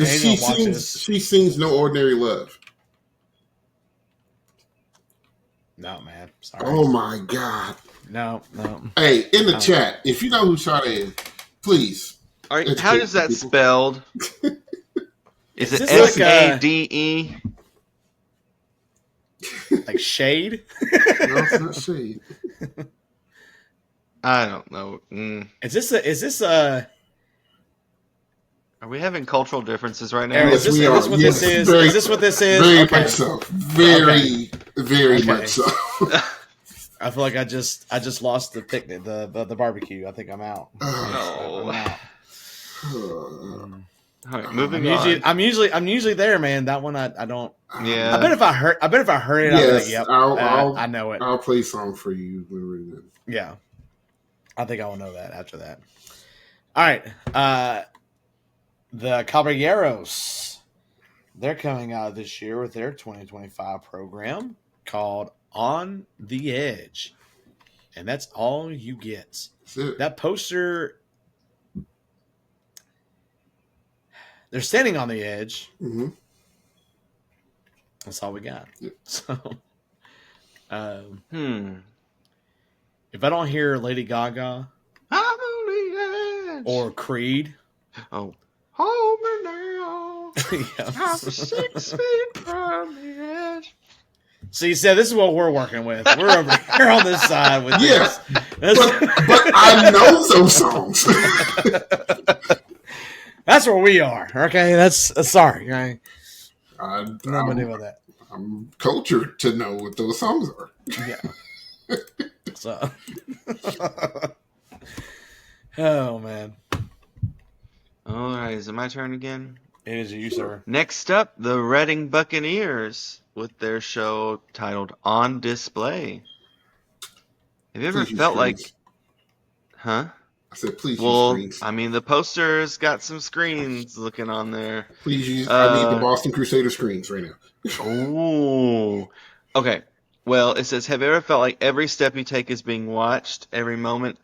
She sings "No Ordinary Love." No, man. Sorry. Oh my God. No. Hey, in the chat, if you know who Sade is, please. How is that spelled? Is it Sade? Like shade? No, it's not shade. I don't know. Is this a? Are we having cultural differences right now? Yes, we are. Is this what this is? Very much so. Very much so. I feel like I just lost the picnic, the barbecue. I think I'm out. Oh. I'm out. All right, moving on. I'm usually there, man. That one I don't. Yeah. I bet if I heard it, Yes, I'll be like, yep. I know it. I'll play a song for you when we're done. Yeah. I think I will know that after that. All right. The Caballeros. They're coming out this year with their 2025 program called On the Edge. And that's all you get. That poster, they're standing on the edge. Mm-hmm. That's all we got. Yep. So, if I don't hear Lady Gaga or Creed, hold me now. Yeah. I'm 6 feet from the edge. So you said this is what we're working with. We're over here on this side with Yes, this. but I know those songs. That's where we are. Okay, that's sorry. Right? I'm with that. I'm cultured to know what those songs are. Yeah. So. Oh man. All right, is it my turn again? It is you, sir. Next up, the Reading Buccaneers with their show titled On Display. Have you ever felt like... Huh? I said, please well, use screens. I mean, the poster's got some screens looking on there. Please use... I need the Boston Crusader screens right now. Ooh. Okay. Well, it says, have you ever felt like every step you take is being watched? Every moment...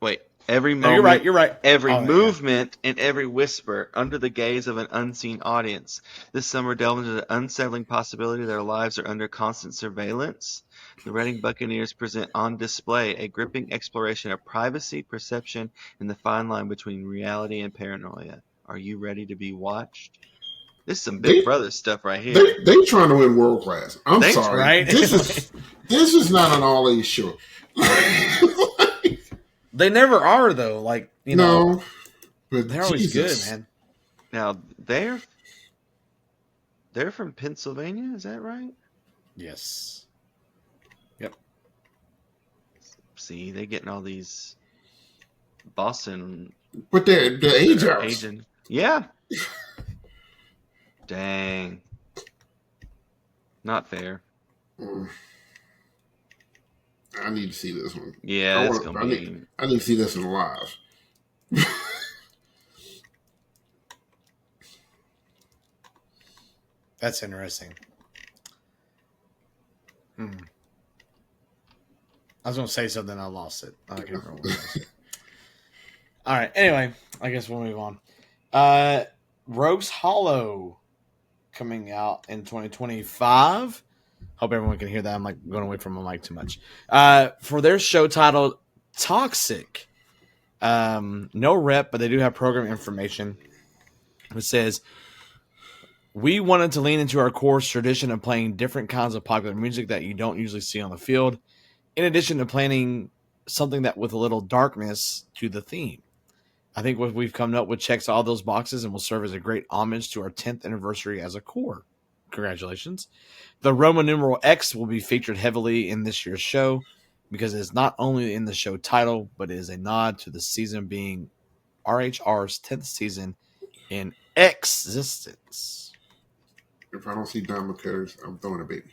Wait. Every moment, no, you're right. Every movement and every whisper under the gaze of an unseen audience. This summer delved into the unsettling possibility their lives are under constant surveillance. The Reading Buccaneers present On Display, a gripping exploration of privacy, perception, and the fine line between reality and paranoia. Are you ready to be watched? This is some Big Brother stuff right here. They trying to win world class. I'm sorry. Right? This is not an all-age show. They never are, though. Like, you know. No. But they're always good, man. Now, they're from Pennsylvania, is that right? Yes. Yep. See, they're getting all these Boston... But they're age outs. Yeah. Dang. Not fair. I need to see this one. Yeah, it's gonna be... I need to see this one live. That's interesting. I was going to say something, I lost it. I can't remember what it was. All right, anyway, I guess we'll move on. Rogues Hollow coming out in 2025. Hope everyone can hear that. I'm like going away from my mic too much. For their show titled Toxic. No rep, but they do have program information. It says, we wanted to lean into our core tradition of playing different kinds of popular music that you don't usually see on the field, in addition to planning something that with a little darkness to the theme. I think what we've come up with checks all those boxes and will serve as a great homage to our 10th anniversary as a core. Congratulations. The Roman numeral X will be featured heavily in this year's show because it's not only in the show title, but it is a nod to the season being RHR's 10th season in existence. If I don't see diamond cutters, I'm throwing a baby.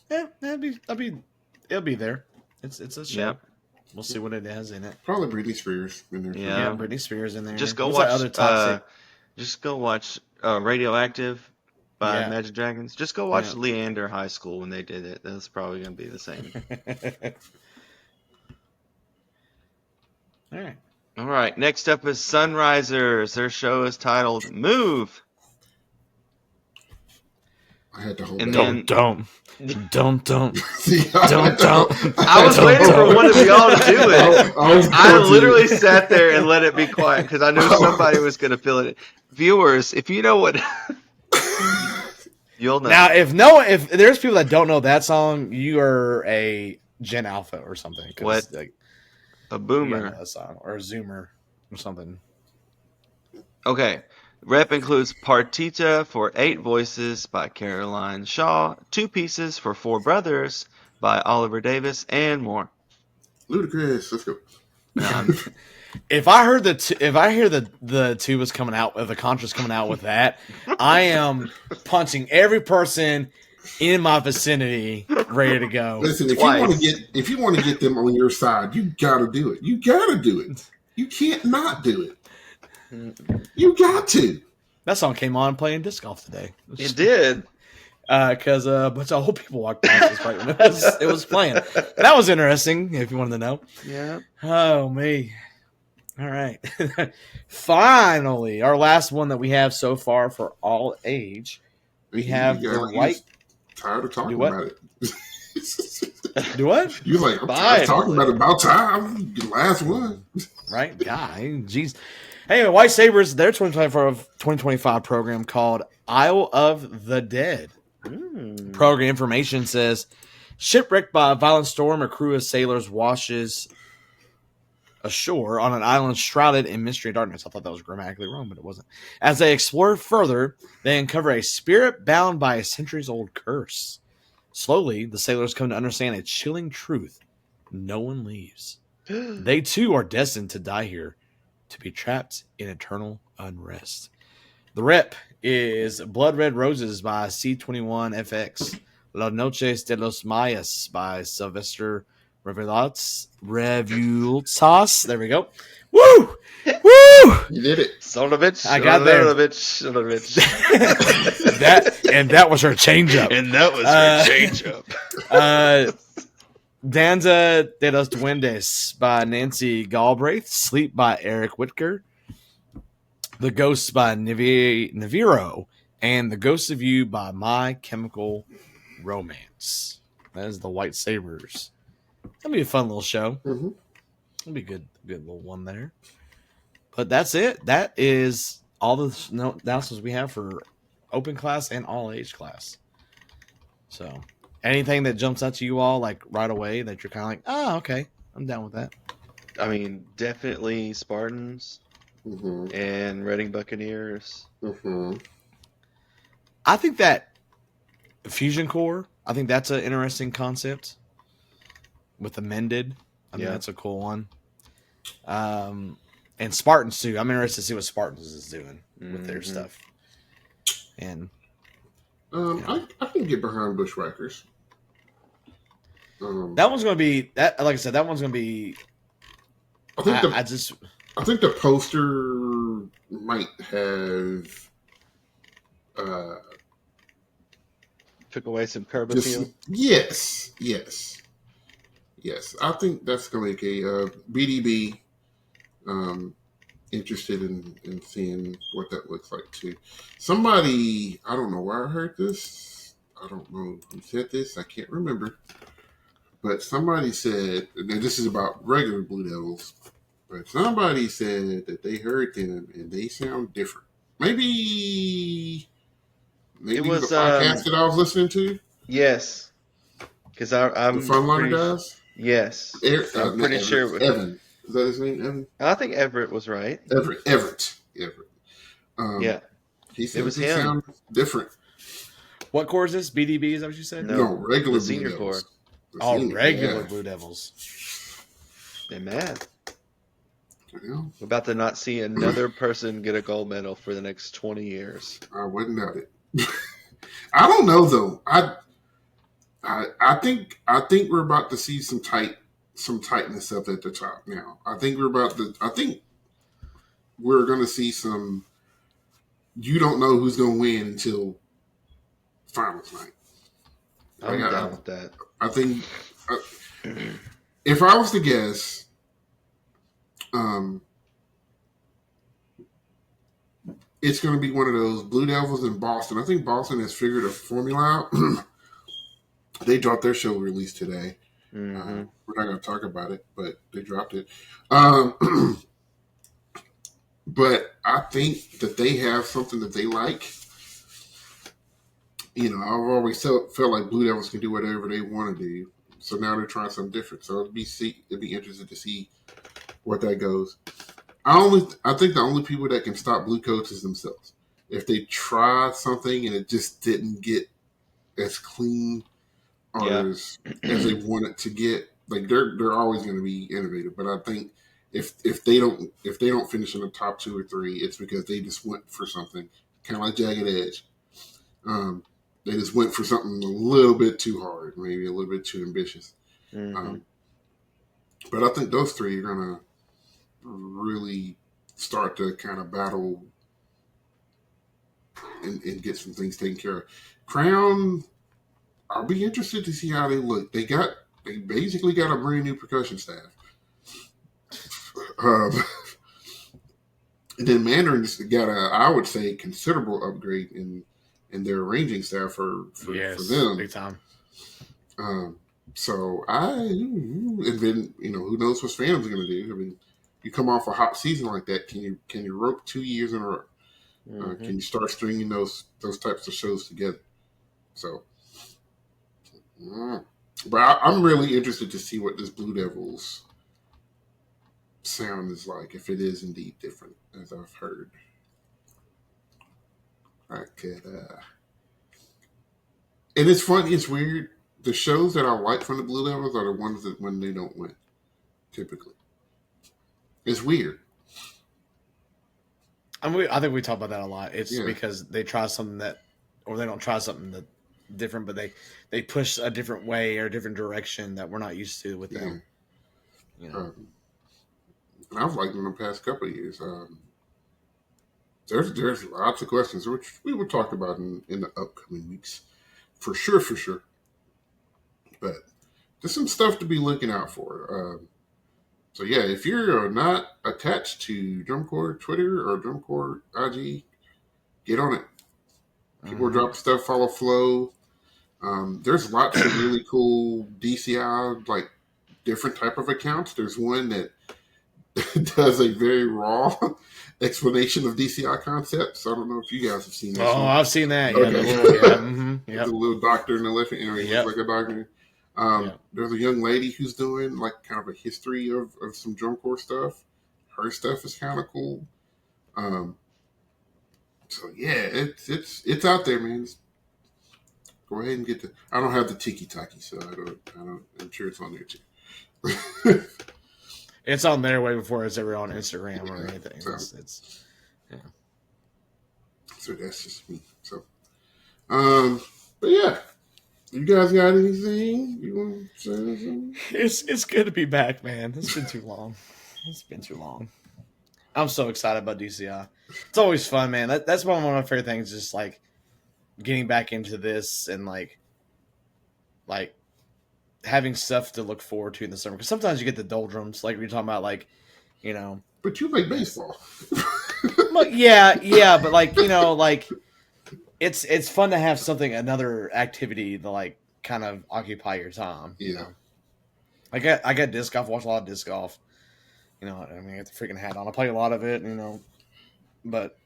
Yeah, it'll be there. It's a show. Yep. We'll see what it has in it. Probably Britney Spears in there. Yeah, Britney Spears in there. Just go What's watch. that other toxic? Just go watch Radioactive by Imagine Dragons. Just go watch Leander High School when they did it. That's probably going to be the same. All right. All right. Next up is Sunrisers. Their show is titled Move. I had to hold and that. Don't. See, I was waiting for one of y'all to do it. I literally sat there and let it be quiet because I knew somebody was going to feel it. Viewers, if you know what, you'll know. Now, if there's people that don't know that song, you are a Gen Alpha or something. What? Like, a boomer. That song, or a Zoomer or something. Okay. Rep includes Partita for 8 Voices by Caroline Shaw, 2 Pieces for 4 Brothers by Oliver Davis, and more. Ludacris, let's go. If I hear the tubas coming out, the Contras coming out with that, I am punching every person in my vicinity, ready to go. Listen, if you want to get them on your side, you gotta do it. You gotta do it. You can't not do it. You got to. That song came on playing disc golf today. It did. Because a bunch of old people walked past us right when it was playing. That was interesting, if you wanted to know. Yeah. Oh, me. All right. Finally, our last one that we have so far for all age. We have the white. Tired of talking about it. Do what? You're like, I'm tired of talking about time. The last one. Right? God, jeez. Anyway, White Sabres, their 2025 program called Isle of the Dead. Program information says, shipwrecked by a violent storm, a crew of sailors washes ashore on an island shrouded in mystery and darkness. I thought that was grammatically wrong, but it wasn't. As they explore further, they uncover a spirit bound by a centuries-old curse. Slowly, the sailors come to understand a chilling truth. No one leaves. They, too, are destined to die here, to be trapped in eternal unrest. The rep is Blood Red Roses by C21FX, La Noches de los Mayas by Sylvester Revueltas. There we go. Woo! Woo! You did it. Son of a bitch. I got there. Son of a bitch. that was her changeup. And that was her changeup. Danza de los Duendes by Nancy Galbraith. Sleep by Eric Whitaker. The Ghosts by Naviro. And The Ghost of You by My Chemical Romance. That is the White Sabres. That'll be a fun little show. Mm-hmm. It'll be a good little one there. But that's it. That is all the announcements we have for open class and all age class. So, anything that jumps out to you all like right away that you're kind of like, oh, okay, I'm down with that. I mean, definitely Spartans and Reading Buccaneers. I think that Fusion Core, I think that's an interesting concept with Amended. I think that's a cool one. And Spartans too. I'm interested to see what Spartans is doing with their stuff. And I can get behind Bushwhackers. that one's going to be that. Like I said, that one's going to be. I think the poster might have took away some curb appeal. Yes. I think that's going to be okay. BDB. Interested in seeing what that looks like too. Somebody, I don't know where I heard this. I don't know who said this. I can't remember. But somebody said, and this is about regular Blue Devils, but somebody said that they heard them and they sound different. Maybe it was the podcast that I was listening to. Yes, because I'm the Funliner guys. Yes, I'm pretty sure it was Evan. Is that his name, Evan? I think Everett was right. Everett. Yeah. He said it was him. Sound different. What core is this? BDB, is that what you said? No, regular the senior Blue Devils. Core. Regular Blue Devils. They're mad. Yeah. We're about to not see another person get a gold medal for the next 20 years. I wouldn't doubt it. I don't know though. I think we're about to see some tightness up at the top now. I think we're going to see some. You don't know who's going to win until finals night. I'm down with that. I think if I was to guess, it's going to be one of those Blue Devils in Boston. I think Boston has figured a formula out. They dropped their show release today. We're not going to talk about it, but they dropped it. But I think that they have something that they like. You know, I've always felt like Blue Devils can do whatever they want to do. So now they're trying something different. So it'd be interesting to see what that goes. I think the only people that can stop Blue Coats is themselves. If they try something and it just didn't get as clean or as they want it to get, like they're always going to be innovative. But I think if they don't finish in the top 2 or 3, it's because they just went for something kind of like Jagged Edge. they just went for something a little bit too hard, maybe a little bit too ambitious. Mm-hmm. But I think those three are gonna really start to kind of battle and get some things taken care of. Crown, I'll be interested to see how they look. They basically got a brand new percussion staff. And then Mandarin's got I would say, considerable upgrade in their arranging staff for them. Big time. So and then who knows what fans are going to do? I mean, you come off a hot season like that, can you rope 2 years in a row? Mm-hmm. Can you start stringing those types of shows together? So, but I'm really interested to see what this Blue Devils sound is like, if it is indeed different, as I've heard. I could, and it's funny, it's weird. The shows that I like from the Blue Devils are the ones that when they don't win, typically. It's weird. I think we talk about that a lot. It's because they try something or they don't try something that different, but they push a different way or a different direction that we're not used to with them. And I've liked them the past couple of years. There's lots of questions which we will talk about in the upcoming weeks, for sure. But there's some stuff to be looking out for. So yeah, if you're not attached to Drum Corps Twitter or Drum Corps IG, get on it. People drop stuff, follow Flow. There's lots of really cool DCI, like different type of accounts. There's one that does a very raw explanation of DCI concepts. I don't know if you guys have seen that. Oh, I've seen that. Okay. There's a little doctor in the left hand. He looks like a doctor. There's a young lady who's doing like kind of a history of some drum corps stuff. Her stuff is kind of cool. So yeah, it's out there, man. Go ahead and get the. I don't have the Tiki Taki, so I don't. I'm sure it's on there too. It's on there way before it's ever on Instagram or anything. So that's just me. So, but yeah. You guys got anything you want to say? Something? It's good to be back, man. It's been too long. I'm so excited about DCI. It's always fun, man. That's one of my favorite things. Just like getting back into this and like having stuff to look forward to in the summer. Because sometimes you get the doldrums, like we're talking about, like But you like baseball. But yeah, but like it's fun to have another activity to like kind of occupy your time. Yeah. I got disc golf, watch a lot of disc golf. I got the freaking hat on. I play a lot of it, but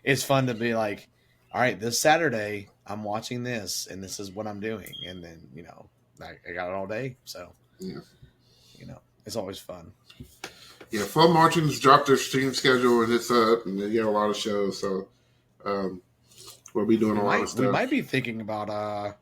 it's fun to be like, all right, this Saturday I'm watching this and this is what I'm doing. And then, I got it all day. So, it's always fun. Yeah. Fun Marching's dropped their stream schedule and it's up and they got a lot of shows. So, we'll be doing a lot of stuff. We might be thinking about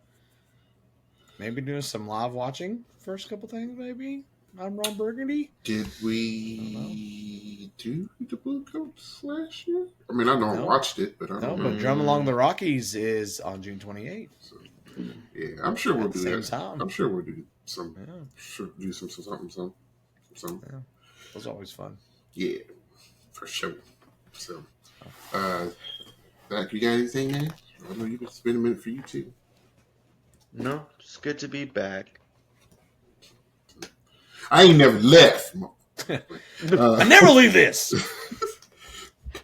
maybe doing some live watching first couple things. Maybe I'm Ron Burgundy. Did we do the Blue Coats last year? I mean, I know I watched it, but I don't know. But Drum Along the Rockies is on June 28th. So, yeah, I'm sure we'll do that. Time. I'm sure we'll do some. Yeah. Sure, do some. Yeah. It was always fun. Yeah, for sure. So, Zach, you got anything, man? I know it's been a minute for you too. No, it's good to be back. I ain't never left. I never leave this.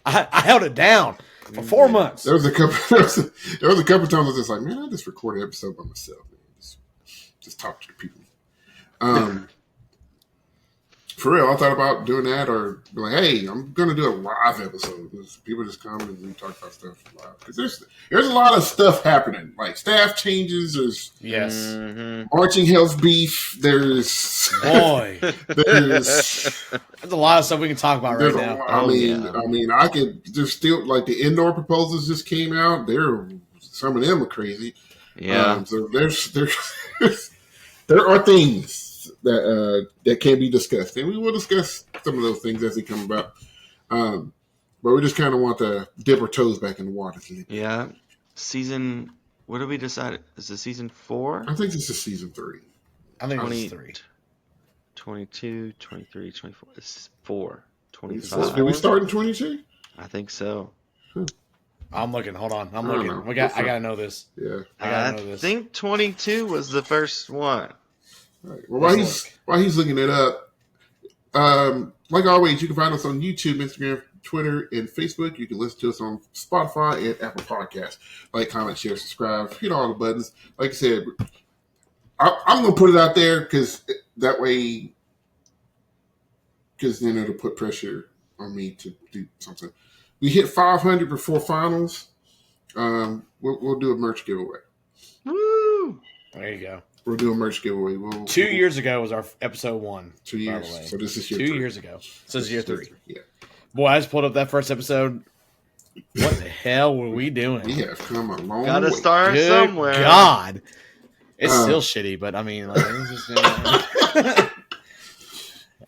I held it down for 4 months. There was a couple times I was just like, man, I just record an episode by myself. Man. Just talk to the people. For real, I thought about doing that or be like, hey, I'm going to do a live episode. People just come and we talk about stuff live. Because there's a lot of stuff happening. Like staff changes, there's marching health beef, there's there's a lot of stuff we can talk about right now. I mean, I could just still, like the indoor proposals just came out. Some of them are crazy. Yeah. So there are things that can be discussed, and we will discuss some of those things as they come about. But we just kind of want to dip our toes back in the water. Yeah. season. What did we decide? Is it season 4? I think this is season 3. I think it's 3. 22, 23, 24. It's 4. 25. Did we start in 22? I think so. I'm looking. Hold on. I'm looking. I gotta know this. Yeah. I think 22 was the first one. All right. Well, while he's looking it up, like always, you can find us on YouTube, Instagram, Twitter, and Facebook. You can listen to us on Spotify and Apple Podcasts. Like, comment, share, subscribe. Hit all the buttons. Like I said, I'm going to put it out there because that way, because then it'll put pressure on me to do something. We hit 500 before finals. We'll do a merch giveaway. Woo! There you go. We'll do a merch giveaway. 2 years ago was our episode 1. 2 years. By the way. So this is year 2 3. years ago. So this is year 3. Yeah. Boy, I just pulled up that first episode. What the hell were we doing? We have come a long way. Gotta start Good somewhere. God. It's still shitty, but I mean, like, it's just,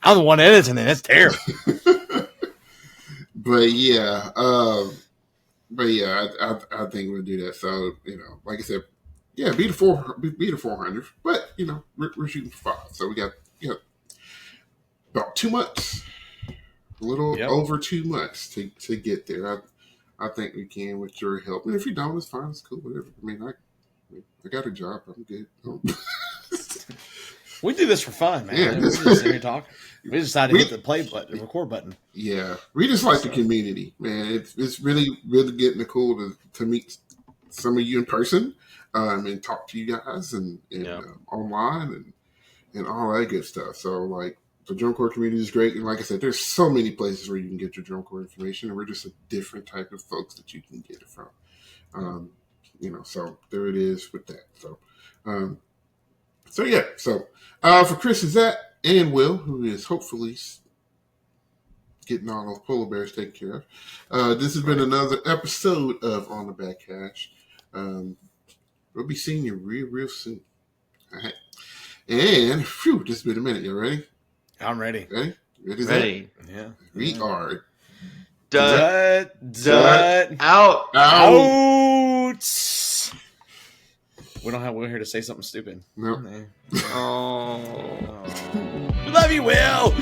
I'm the one editing it. It's terrible. But yeah, I think we'll do that. So, like I said, yeah, be the 400. But we're shooting for 5. So we got about 2 months, a little over 2 months to get there. I think we can with your help. And if you don't, it's fine. It's cool. Whatever. I mean, I got a job. I'm good. We do this for fun, man. Yeah, We're just sitting here talking. We decided to hit the play button, the record button. Yeah, we just like the community, man. It's really, really getting cool to meet some of you in person and talk to you guys and online and all that good stuff. So, like, the Drum Corps community is great. And like I said, there's so many places where you can get your Drum Corps information, and we're just a different type of folks that you can get it from. So there it is with that. So, for Chris and Zach and Will, who is hopefully getting all those polar bears taken care of, this has been another episode of On the Back Hash. We'll be seeing you real soon. All right. And, this has been a minute. You ready? I'm ready. Ready. Yeah. We are Dut. out. We're here to say something stupid. No. Oh. We love you, Will.